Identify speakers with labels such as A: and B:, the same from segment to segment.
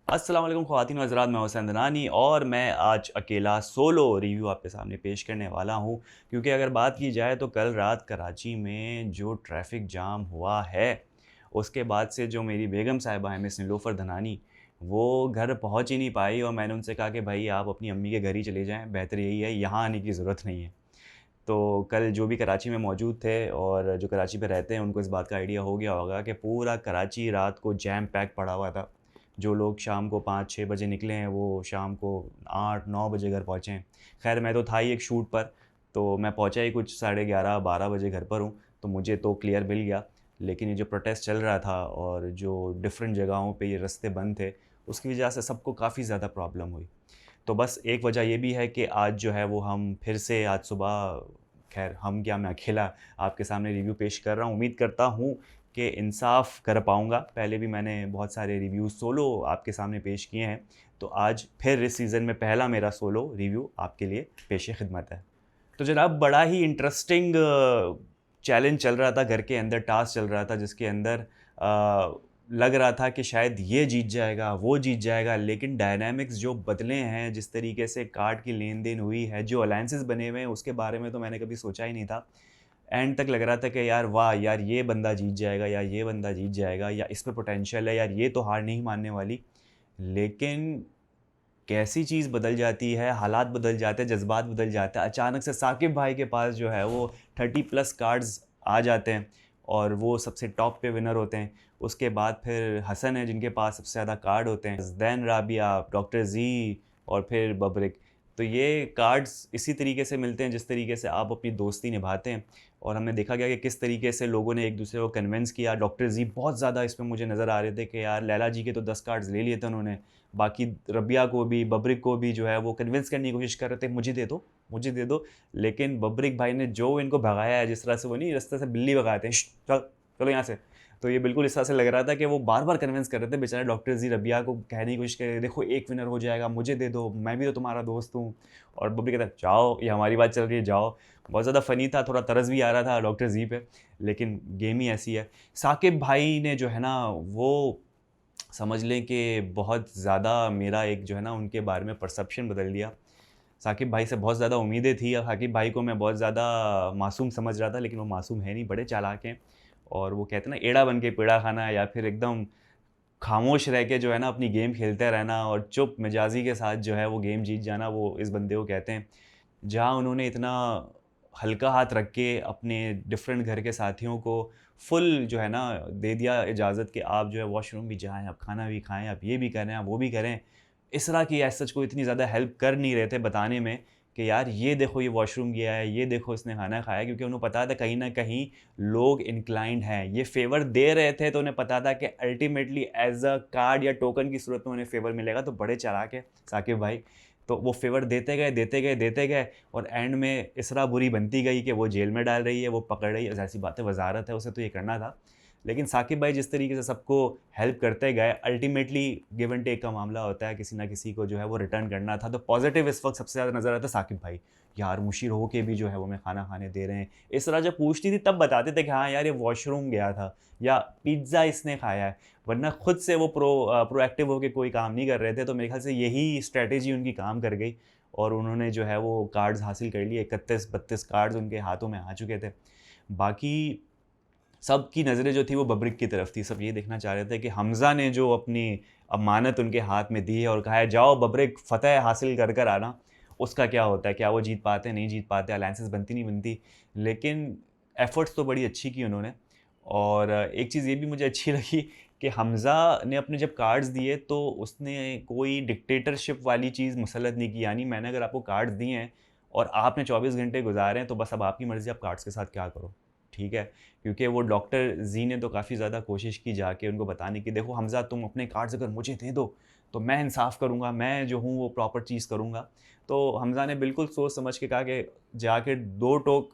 A: अस्सलाम वालेकुम ख़वातीन व हज़रात, मैं हुसैन दनानी और मैं आज अकेला सोलो रिव्यू आपके सामने पेश करने वाला हूँ। क्योंकि अगर बात की जाए तो कल रात कराची में जो ट्रैफ़िक जाम हुआ है, उसके बाद से जो मेरी बेगम साहिबा हैं मिस निलोफ़र धनानी, वो घर पहुँच ही नहीं पाई और मैंने उनसे कहा कि भाई आप अपनी अम्मी के घर ही चले जाएँ, बेहतर यही है, यहाँ आने की ज़रूरत नहीं है। तो कल जो भी कराची में मौजूद थे और जो कराची में रहते हैं उनको इस बात का आइडिया हो गया होगा कि पूरा कराची रात को जैम पैक पड़ा हुआ था। जो लोग शाम को 5-6 बजे निकले हैं वो शाम को 8-9 बजे घर पहुँचे हैं। ख़ैर मैं तो था ही एक शूट पर, तो मैं पहुँचा ही कुछ साढ़े 11-12 बजे घर पर हूँ, तो मुझे तो क्लियर मिल गया। लेकिन ये जो प्रोटेस्ट चल रहा था और जो डिफ़रेंट जगहों पे ये रास्ते बंद थे, उसकी वजह से सबको काफ़ी ज़्यादा प्रॉब्लम हुई। तो बस एक वजह ये भी है कि आज जो है वो हम फिर से आज सुबह, ख़ैर हम क्या, मैं अकेला आपके सामने रिव्यू पेश कर रहा हूँ। उम्मीद करता हूँ कि इंसाफ़ कर पाऊँगा। पहले भी मैंने बहुत सारे रिव्यू सोलो आपके सामने पेश किए हैं, तो आज फिर इस सीज़न में पहला मेरा सोलो रिव्यू आपके लिए पेश-ए-ख़िदमत है। तो जनाब बड़ा ही इंटरेस्टिंग चैलेंज चल रहा था घर के अंदर, टास्क चल रहा था जिसके अंदर लग रहा था कि शायद ये जीत जाएगा, वो जीत जाएगा, लेकिन डायनामिक्स जो बदले हैं, जिस तरीके से कार्ड की लेन-देन हुई है, जो अलायंसेस बने हुए हैं, उसके बारे में तो मैंने कभी सोचा ही नहीं था। एंड तक लग रहा था कि यार वाह! यार ये बंदा जीत जाएगा या ये बंदा जीत जाएगा या इसमें पोटेंशियल है, यार ये तो हार नहीं मानने वाली। लेकिन कैसी चीज़ बदल जाती है, हालात बदल जाते हैं, जज़्बात बदल जाते हैं। अचानक से साकिब भाई के पास जो है वो 30 प्लस कार्ड्स आ जाते हैं और वो सबसे टॉप पे विनर होते हैं। उसके बाद फिर हसन है जिनके पास सबसे ज़्यादा कार्ड होते हैं, ज़दैन राबिया, डॉक्टर ज़ी और फिर बब्रिक। तो ये कार्ड्स इसी तरीके से मिलते हैं जिस तरीके से आप अपनी दोस्ती निभाते हैं और हमने देखा गया कि किस तरीके से लोगों ने एक दूसरे को कन्विंस किया। डॉक्टर ज़ी बहुत ज़्यादा इसमें मुझे नज़र आ रहे थे कि यार लैला जी के तो 10 कार्ड्स ले लिए थे उन्होंने। बाकी रबिया को भी, बब्रिक को भी जो है वो कन्विंस करने की कोशिश कर रहे थे, मुझे दे दो, मुझे दे दो। लेकिन बब्रिक भाई ने जो इनको भगाया है, जिस तरह से वो नहीं रास्ते से बिल्ली भगाते हैं, चल, चलो यहाँ से। तो ये बिल्कुल इस तरह से लग रहा था कि वो बार-बार कन्विंस कर रहे थे बेचारे डॉक्टर ज़ी रबिया को कहने की कोशिश कर रहे थे, देखो एक विनर हो जाएगा, मुझे दे दो, मैं भी तो तुम्हारा दोस्त हूँ। और बब्रिक कहता है, जाओ, ये हमारी बात चल रही है, जाओ। बहुत ज़्यादा फ़नी था, थोड़ा तरस भी आ रहा था डॉक्टर ज़ी पे, लेकिन गेम ही ऐसी है। साकिब भाई ने जो है ना वो समझ लें कि बहुत ज़्यादा मेरा एक जो है ना उनके बारे में परसेप्शन बदल दिया। साकिब भाई से बहुत ज़्यादा उम्मीदें थी और साकिब भाई को मैं बहुत ज़्यादा मासूम समझ रहा था, लेकिन वो मासूम है नहीं, बड़े चालाक हैं। और वो कहते हैं ना एड़ा बन के पेड़ा खाना या फिर एकदम खामोश रह के जो है ना अपनी गेम खेलते रहना और चुप मिजाजी के साथ जो है वो गेम जीत जाना, वो इस बंदे को कहते हैं। जहाँ उन्होंने इतना हल्का हाथ रख के अपने डिफरेंट घर के साथियों को फुल जो है ना दे दिया इजाज़त कि आप जो है वॉशरूम भी जाएँ, आप खाना भी खाएँ, आप ये भी करें, आप वो भी करें। इस तरह की एज़ सच कोई इतनी ज़्यादा हेल्प कर नहीं रहे थे बताने में कि यार ये देखो ये वॉशरूम गया है, ये देखो इसने खाना खाया है, क्योंकि उन्हें पता था कहीं न कहीं लोग इंक्लाइंड हैं। ये फ़ेवर दे रहे थे तो उन्हें पता था कि अल्टीमेटली एज़ अ कार्ड या टोकन की सूरत में उन्हें फ़ेवर मिलेगा, तो बड़े चालाक हैं साकिब भाई। तो वो फ़ेवर देते गए, देते गए, देते गए और एंड में इस तरह बुरी बनती गई कि वो जेल में डाल रही है, वो पकड़ रही है, ज़ाहिर-सी बात है वज़ारत है, उसे तो ये करना था। लेकिन साकिब भाई जिस तरीके से सबको हेल्प करते गए, अल्टीमेटली गिव एंड टेक का मामला होता है, किसी न किसी को जो है वो रिटर्न करना था। तो पॉज़िटिव इस वक़्त सबसे ज़्यादा नज़र आता है साकिब भाई। यार मुशीर हो के भी जो है वो हमें खाना खाने दे रहे हैं। इस तरह जब पूछती थी तब बताते थे कि हाँ यार ये वॉशरूम गया था या पिज़्ज़ा इसने खाया है। वरना खुद से वो प्रोएक्टिव होके कोई काम नहीं कर रहे थे। तो मेरे ख़्याल से यही स्ट्रैटेजी उनकी काम कर गई और उन्होंने जो है वो कार्ड्स हासिल कर लिए। 31-32 कार्ड्स उनके हाथों में आ चुके थे। बाकी सबकी नज़रें जो थी वो बब्रिक की तरफ थी। सब ये देखना चाह रहे थे कि हमज़ा ने जो अपनी अमानत उनके हाथ में दी है और कहा है जाओ बब्रिक फ़तह हासिल कर कर आना, उसका क्या होता है? क्या वो जीत पाते हैं, नहीं जीत पाते, अलायंसेस बनती नहीं बनती। लेकिन एफ़र्ट्स तो बड़ी अच्छी की उन्होंने। और एक चीज़ ये भी मुझे अच्छी लगी कि हमज़ा ने अपने जब कार्ड्स दिए तो उसने कोई डिक्टेटरशिप वाली चीज़ मुसल्लत नहीं की। यानी मैंने अगर आपको कार्ड्स दिए हैं और आपने 24 घंटे गुज़ारे हैं तो बस अब आपकी मर्ज़ी आप कार्ड्स के साथ क्या करो, ठीक है? क्योंकि वो डॉक्टर ज़ी ने तो काफ़ी ज़्यादा कोशिश की जाके उनको बताने की, देखो हमज़ा तुम अपने कार्ड्स अगर मुझे दे दो, तो मैं इंसाफ़ करूँगा, मैं जो हूँ वो प्रॉपर चीज़ करूँगा। तो हमज़ा ने बिल्कुल सोच समझ के कहा कि जाके 2 टोक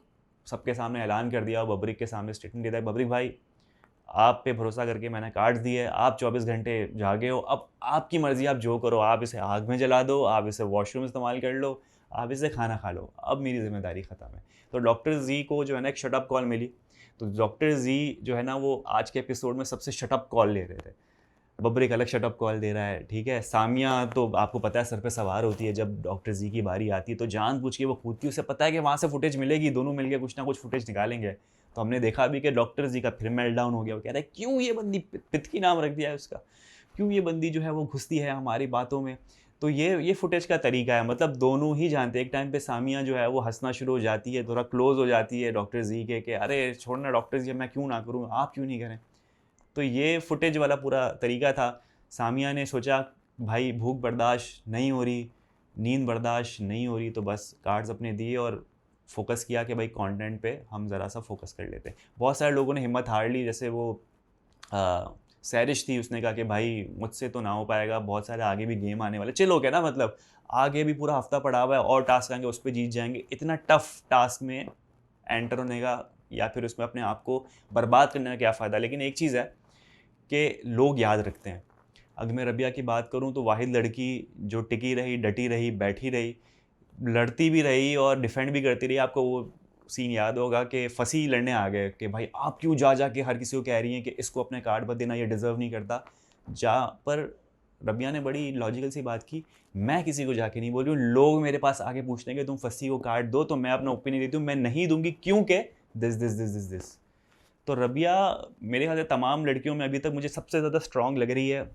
A: सबके सामने ऐलान कर दिया, बब्रिक के सामने स्टेटमेंट दे दिया, बब्रिक भाई आप पे भरोसा करके मैंने कार्ड्स दिए, आप 24 घंटे जागे हो, अब आपकी मर्ज़ी आप जो करो, आप इसे आग में जला दो, आप इसे वॉशरूम इस्तेमाल कर लो, आप इसे खाना खा लो, अब मेरी ज़िम्मेदारी ख़त्म है। तो डॉक्टर ज़ी को जो है ना एक शट अप कॉल मिली, तो डॉक्टर ज़ी जो है ना वो आज के एपिसोड में सबसे शट अप कॉल ले रहे थे। बब्रिक अलग शट अप कॉल दे रहा है, ठीक है। सामिया तो आपको पता है सर पे सवार होती है जब डॉक्टर जी की बारी आती है, तो जानबूझ के वो कूदती है, उसे पता है कि वहाँ से फुटेज मिलेगी, दोनों मिलके कुछ ना कुछ फुटेज निकालेंगे। तो हमने देखा भी कि डॉक्टर जी का फिर मेल्टडाउन हो गया, वो कह रहा है क्यों ये बंदी पित की नाम रख दिया है उसका, क्यों ये बंदी जो है वो घुसती है हमारी बातों में। तो ये फुटेज का तरीका है, मतलब दोनों ही जानते हैं। एक टाइम पे सामिया जो है वो हंसना शुरू हो जाती है, थोड़ा क्लोज हो जाती है डॉक्टर जी के, कि अरे छोड़ना डॉक्टर जी, मैं क्यों ना करूँ, आप क्यों नहीं करें। तो ये फुटेज वाला पूरा तरीका था। सामिया ने सोचा भाई भूख बर्दाश्त नहीं हो रही, नींद बर्दाश्त नहीं हो रही, तो बस कार्ड्स अपने दिए और फोकस किया कि भाई कंटेंट पे हम ज़रा सा फोकस कर लेते हैं। बहुत सारे लोगों ने हिम्मत हार ली, जैसे वो सैरिश थी, उसने कहा कि भाई मुझसे तो ना हो पाएगा, बहुत सारे आगे भी गेम आने वाले, चिल हो गया ना, मतलब आगे भी पूरा हफ्ता पड़ा हुआ है और टास्क आएंगे, उस पर जीत जाएंगे। इतना टफ टास्क में एंटर होने का या फिर उसमें अपने आप को बर्बाद करने का क्या फ़ायदा। लेकिन एक चीज़ है कि लोग याद रखते हैं। अगर मैं रबिया की बात करूं तो वाहिद लड़की जो टिकी रही, डटी रही, बैठी रही, लड़ती भी रही और डिफेंड भी करती रही। आपको वो सीन याद होगा कि फंसी लड़ने आ गए कि भाई आप क्यों जा जा के हर किसी को कह रही हैं कि इसको अपने कार्ड मत देना, ये डिज़र्व नहीं करता। जा पर रबिया ने बड़ी लॉजिकल सी बात की, मैं किसी को जाके नहीं बोल रही हूँ, लोग मेरे पास आगे पूछते हैं कि तुम फंसी को कार्ड दो, तो मैं अपना ओपिनियन देती हूँ, मैं नहीं दूंगी क्योंकि this this this this this. तो रबिया मेरे ख्याल से तमाम लड़कियों में अभी तक मुझे सबसे ज़्यादा स्ट्रॉन्ग लग रही है।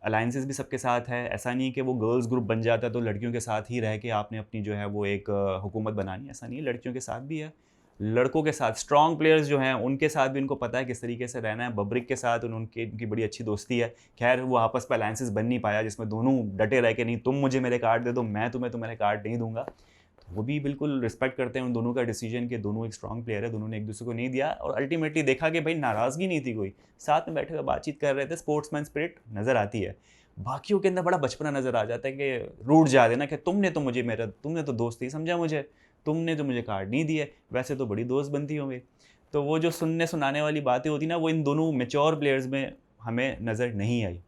A: अलाइंसेस भी सबके साथ है, ऐसा नहीं कि वो गर्ल्स ग्रुप बन जाता है तो लड़कियों के साथ ही रह के आपने अपनी जो है वो एक हुकूमत बनानी, ऐसा नहीं है, लड़कियों के साथ भी है। लड़कों के साथ स्ट्रॉन्ग प्लेयर्स जो हैं उनके साथ भी उनको पता है किस तरीके से रहना है। बब्रिक के साथ उनकी बड़ी अच्छी दोस्ती है। खैर वो आपस में अलाइंसेस बन नहीं पाया जिसमें दोनों डटे रह के नहीं तुम मुझे मेरे कार्ड दे दो, मैं तुम्हें तुम्हारे कार्ड नहीं दूंगा। वो भी बिल्कुल रिस्पेक्ट करते हैं उन दोनों का डिसीजन कि दोनों एक स्ट्रॉन्ग प्लेयर है, दोनों ने एक दूसरे को नहीं दिया और अल्टीमेटली देखा कि भाई नाराज़गी नहीं थी कोई, साथ में बैठे हुए बातचीत कर रहे थे, स्पोर्ट्समैन स्पिरिट नज़र आती है। बाकियों के अंदर बड़ा बचपना नज़र आ जाता है कि रूठ जा देना कि तुमने तो दोस्त ही समझा मुझे, तुमने तो मुझे कार्ड नहीं दिए, वैसे तो बड़ी दोस्त बनती होंगे। तो वो जो सुनने सुनाने वाली बातें होती ना, वो इन दोनों मेच्योर प्लेयर्स में हमें नज़र नहीं आई।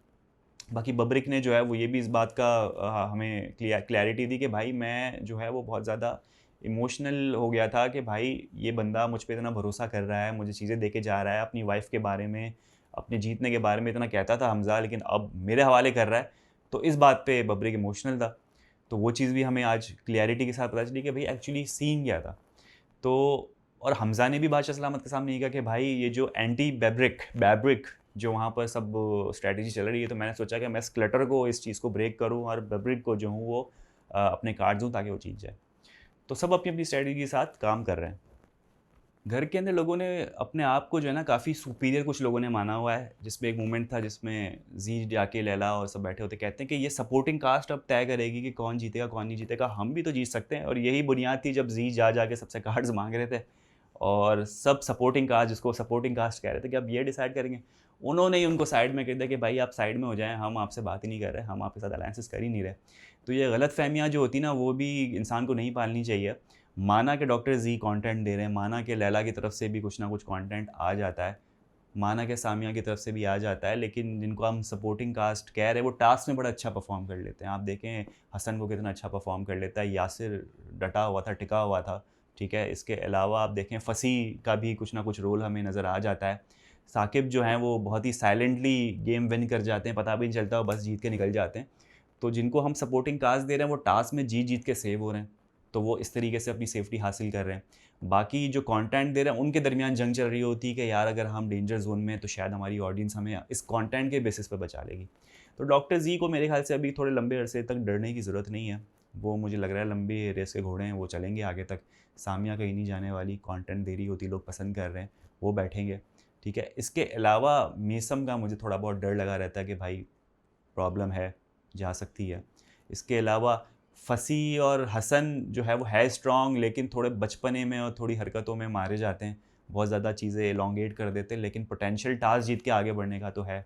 A: बाकी बब्रिक ने जो है वो ये भी इस बात का हमें क्लैरिटी दी कि भाई मैं जो है वो बहुत ज़्यादा इमोशनल हो गया था कि भाई ये बंदा मुझ पे इतना भरोसा कर रहा है, मुझे चीज़ें दे के जा रहा है, अपनी वाइफ के बारे में, अपने जीतने के बारे में इतना कहता था हमज़ा, लेकिन अब मेरे हवाले कर रहा है। तो इस बात पे बब्रिक इमोशनल था। तो वो चीज़ भी हमें आज क्लैरिटी के साथ पता चली कि भाई एक्चुअली सीन क्या था। तो और हमज़ा ने भी बादशाह सलामत के सामने ये कहा कि भाई ये जो एंटी बैब्रिक जो वहाँ पर सब स्ट्रैटेजी चल रही है, तो मैंने सोचा कि मैं इस क्लटर को, इस चीज़ को ब्रेक करूँ और बैब्रिक को जो हूँ वो अपने कार्ड दूँ ताकि वो जीत जाए। तो सब अपनी अपनी स्ट्रैटेजी के साथ काम कर रहे हैं। घर के अंदर लोगों ने अपने आप को जो है ना काफ़ी सुपीरियर कुछ लोगों ने माना हुआ है, जिसमें एक मोमेंट था जिसमें जी जाके लैला और सब बैठे होते कहते हैं कि ये सपोर्टिंग कास्ट अब तय करेगी कि कौन जीतेगा कौन नहीं जीतेगा, हम भी तो जीत सकते हैं। और यही बुनियाद थी जब जी जा के सबसे कार्ड्स मांग रहे थे और सब सपोर्टिंग कास्ट, जिसको सपोर्टिंग कास्ट कह रहे थे, कि अब ये डिसाइड करेंगे। उन्होंने ही उनको साइड में कह दिया कि भाई आप साइड में हो जाएं, हम आपसे बात ही नहीं कर रहे, हम आपके साथ अलायंसेस कर ही नहीं रहे। तो ये गलत फहमियाँ जो होती ना वो भी इंसान को नहीं पालनी चाहिए। माना कि डॉक्टर जी कंटेंट दे रहे हैं, माना कि लैला की तरफ से भी कुछ ना कुछ कंटेंट आ जाता है, माना कि सामिया की तरफ से भी आ जाता है, लेकिन जिनको हम सपोर्टिंग कास्ट कह रहे हैं वो टास्क में बड़ा अच्छा परफॉर्म कर लेते हैं। आप देखें हसन को कितना अच्छा परफॉर्म कर लेता है, यासिर डटा हुआ था, टिका हुआ था, ठीक है। इसके अलावा आप देखें फसी का भी कुछ ना कुछ रोल हमें नज़र आ जाता है। साकिब जो हैं वो बहुत ही साइलेंटली गेम विन कर जाते हैं, पता भी नहीं चलता, बस जीत के निकल जाते हैं। तो जिनको हम सपोर्टिंग कास्ट दे रहे हैं वो टास्क में जीत जीत के सेव हो रहे हैं, तो वो इस तरीके से अपनी सेफ्टी हासिल कर रहे हैं। बाकी जो कंटेंट दे रहे हैं उनके दरमियान जंग चल रही होती है कि यार अगर हम डेंजर जोन में तो शायद हमारी ऑडियंस हमें इस कंटेंट के बेसिस पे बचा लेगी। तो डॉक्टर जी को मेरे ख्याल से अभी थोड़े लंबे अरसे तक डरने की ज़रूरत नहीं है। वो मुझे लग रहा है लंबी रेस के घोड़े हैं, वो चलेंगे आगे तक। सामिया कहीं नहीं जाने वाली, कंटेंट दे रही होती, लोग पसंद कर रहे हैं, वो बैठेंगे, ठीक है। इसके अलावा मीसम का मुझे थोड़ा बहुत डर लगा रहता है कि भाई प्रॉब्लम है, जा सकती है। इसके अलावा फसी और हसन जो है वो है स्ट्रॉन्ग, लेकिन थोड़े बचपने में और थोड़ी हरकतों में मारे जाते हैं, बहुत ज़्यादा चीज़ें एलोंगेट कर देते हैं, लेकिन पोटेंशियल टास्क जीत के आगे बढ़ने का तो है।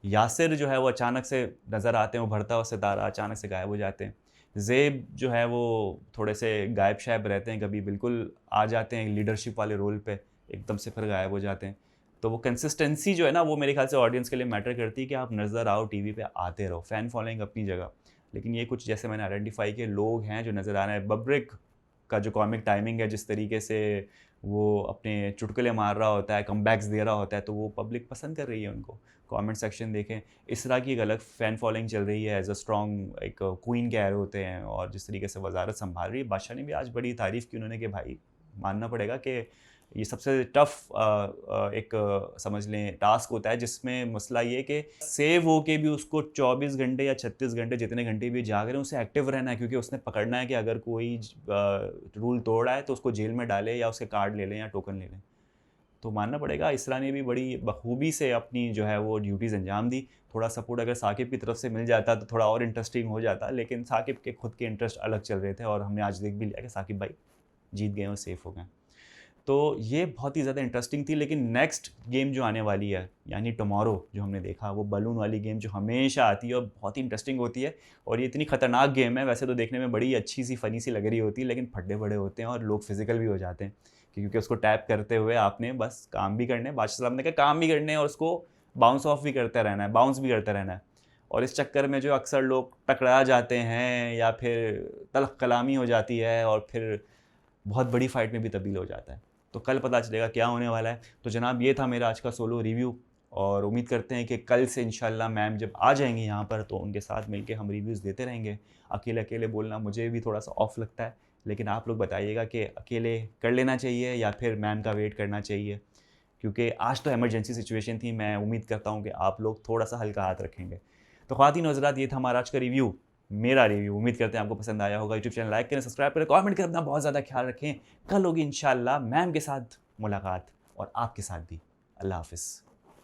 A: यासिर जो है वो अचानक से नज़र आते हैं, उभरता हुआ सितारा, अचानक से गायब हो जाते हैं। ज़ेब जो है वो थोड़े से गायब शायब रहते हैं, कभी बिल्कुल आ जाते हैं लीडरशिप वाले रोल पे, एकदम से फिर गायब हो जाते हैं। तो वो कंसिस्टेंसी जो है ना वो मेरे ख्याल से ऑडियंस के लिए मैटर करती है कि आप नज़र आओ, टीवी पे आते रहो, फ़ैन फॉलोइंग अपनी जगह। लेकिन ये कुछ जैसे मैंने आइडेंटिफाई किए लोग हैं जो नज़र आ रहे हैं। बब्रिक का जो कॉमिक टाइमिंग है, जिस तरीके से वो अपने चुटकुले मार रहा होता है, कमबैक्स दे रहा होता है, तो वो पब्लिक पसंद कर रही है उनको। कमेंट सेक्शन देखें, इसरा की एक अलग फ़ैन फॉलोइंग चल रही है, एज़ अ स्ट्रॉन्ग एक क्वीन कह रहे होते हैं, और जिस तरीके से वज़ारत सँभाल रही है। बादशाह ने भी आज बड़ी तारीफ़ की उन्होंने कि भाई मानना पड़ेगा कि ये सबसे टफ़ एक समझ लें टास्क होता है, जिसमें मसला ये है कि सेव होके भी उसको 24 घंटे या 36 घंटे जितने घंटे भी जाग रहे हैं उसे एक्टिव रहना है, क्योंकि उसने पकड़ना है कि अगर कोई रूल तोड़ रहा है तो उसको जेल में डाले या उसके कार्ड ले लें या टोकन ले लें। तो मानना पड़ेगा इसरा ने भी बड़ी बखूबी से अपनी जो है वो ड्यूटीज़ अंजाम दी। थोड़ा सपोर्ट अगर साकिब की तरफ से मिल जाता तो थोड़ा और इंटरेस्टिंग हो जाता, लेकिन साकिब के खुद के इंटरेस्ट अलग चल रहे थे और हमने आज देख भी लिया कि साकिब भाई जीत गए और सेफ हो गए। तो ये बहुत ही ज़्यादा इंटरेस्टिंग थी, लेकिन नेक्स्ट गेम जो आने वाली है यानी टुमारो जो हमने देखा, वो बलून वाली गेम जो हमेशा आती है और बहुत ही इंटरेस्टिंग होती है, और ये इतनी खतरनाक गेम है। वैसे तो देखने में बड़ी अच्छी सी फ़नी सी लग रही होती है, लेकिन फड्डे बड़े होते हैं और लोग फिजिकल भी हो जाते हैं, क्योंकि उसको टैप करते हुए आपने बस काम भी करने, बादशाह साहब ने कहा काम भी करने हैं और उसको बाउंस ऑफ भी करते रहना है, बाउंस भी करते रहना है। और इस चक्कर में जो अक्सर लोग टकरा जाते हैं या फिर तल्ख़ कलामी हो जाती है और फिर बहुत बड़ी फ़ाइट में भी तब्दील हो जाता है। तो कल पता चलेगा क्या होने वाला है। तो जनाब ये था मेरा आज का सोलो रिव्यू, और उम्मीद करते हैं कि कल से इंशाल्लाह मैम जब आ जाएँगी यहाँ पर तो उनके साथ मिलके हम रिव्यूज़ देते रहेंगे। अकेले-अकेले बोलना मुझे भी थोड़ा-सा ऑफ लगता है, लेकिन आप लोग बताइएगा कि अकेले कर लेना चाहिए या फिर मैम का वेट करना चाहिए? क्योंकि आज तो इमरजेंसी सिचुएशन थी, मैं उम्मीद करता हूँ कि आप लोग थोड़ा-सा हल्का हाथ रखेंगे। तो ख़वातीन और हज़रात, ये था हमारा आज का रिव्यू, मेरा रिव्यू। उम्मीद करते हैं आपको पसंद आया होगा। यूट्यूब चैनल लाइक करें, सब्सक्राइब करें, कमेंट करें, अपना बहुत ज़्यादा ख्याल रखें। कल होगी इंशाल्लाह मैम के साथ मुलाकात और आपके साथ भी। अल्लाह हाफ़िज़।